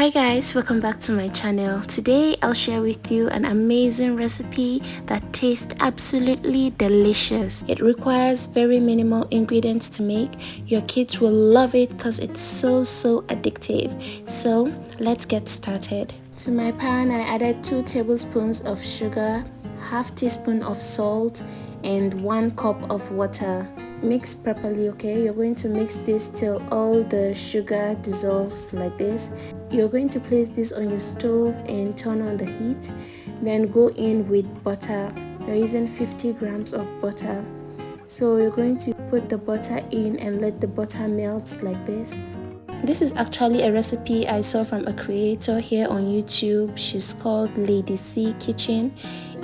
Hi guys, welcome back to my channel. Today I'll share with you an amazing recipe that tastes absolutely delicious. It requires very minimal ingredients to make. Your kids will love it because it's so addictive. So let's get started. To my pan I added 2 tablespoons of sugar, half teaspoon of salt and 1 cup of water. Mix properly, okay? You're going to mix this till all the sugar dissolves like this. You're going to place this on your stove and turn on the heat. Then go in with butter. You're using 50 grams of butter. So you're going to put the butter in and let the butter melt like this. This is actually a recipe I saw from a creator here on YouTube. She's called Lady C Kitchen.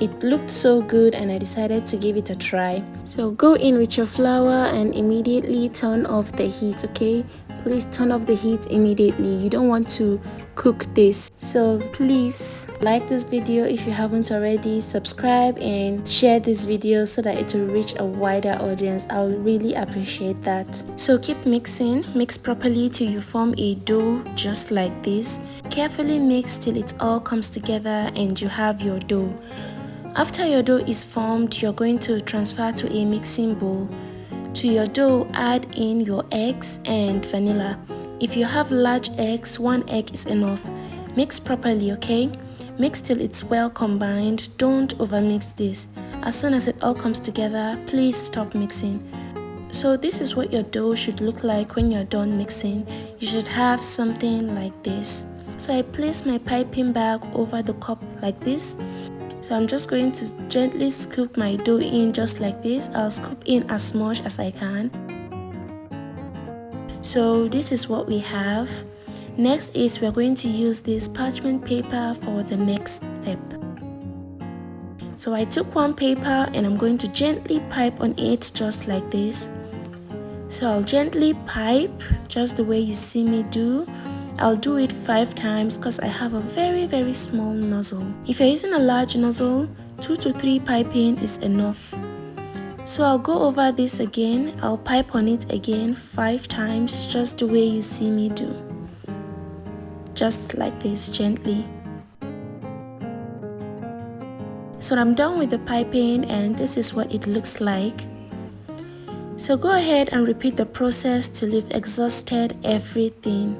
It looked so good and I decided to give it a try. So go in with your flour and immediately turn off the heat, okay? Please turn off the heat immediately. You don't want to cook this. So please like this video if you haven't already, subscribe and share this video so that it will reach a wider audience. I'll really appreciate that. So keep mixing, mix properly till you form a dough just like this. Carefully mix till it all comes together and you have your dough. After your dough is formed, you're going to transfer to a mixing bowl. To your dough, add in your eggs and vanilla. If you have large eggs, 1 egg is enough. Mix properly, okay? Mix till it's well combined. Don't overmix this. As soon as it all comes together, please stop mixing. So this is what your dough should look like when you're done mixing. You should have something like this. So I place my piping bag over the cup like this. So I'm just going to gently scoop my dough in just like this. I'll scoop in as much as I can. So this is what we have. Next is we're going to use this parchment paper for the next step. So I took 1 paper and I'm going to gently pipe on it just like this. So I'll gently pipe just the way you see me do. I'll do it 5 times because I have a very small nozzle. If you're using a large nozzle, 2 to 3 piping is enough. So I'll go over this again. I'll pipe on it again 5 times just the way you see me do. Just like this, gently. So I'm done with the piping and this is what it looks like. So go ahead and repeat the process till you've exhausted everything.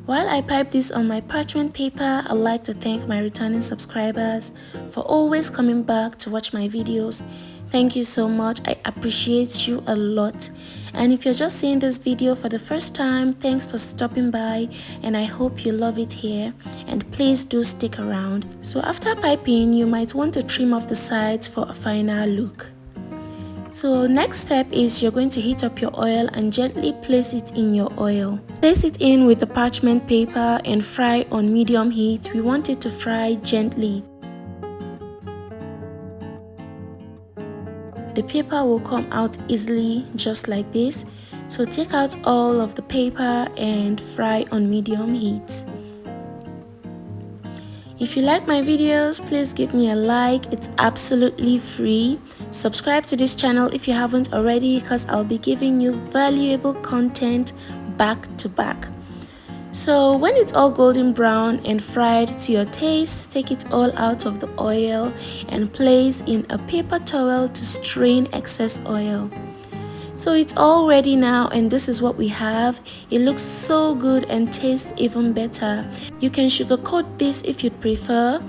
While I pipe this on my parchment paper, I'd like to thank my returning subscribers for always coming back to watch my videos. Thank you so much. I appreciate you a lot. And if you're just seeing this video for the first time, thanks for stopping by and I hope you love it here. And please do stick around. So after piping, you might want to trim off the sides for a final look. So next step is you're going to heat up your oil and gently place it in your oil. Place it in with the parchment paper and fry on medium heat. We want it to fry gently. The paper will come out easily just like this. So take out all of the paper and fry on medium heat. If you like my videos, please give me a like. It's absolutely free. Subscribe to this channel if you haven't already because I'll be giving you valuable content back to back. So when it's all golden brown and fried to your taste, take it all out of the oil and place in a paper towel to strain excess oil. So it's all ready now and this is what we have. It looks so good and tastes even better. You can sugarcoat this if you'd prefer.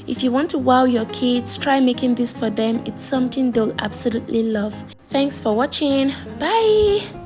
If you want to wow your kids, try making this for them. It's something they'll absolutely love. Thanks for watching. Bye!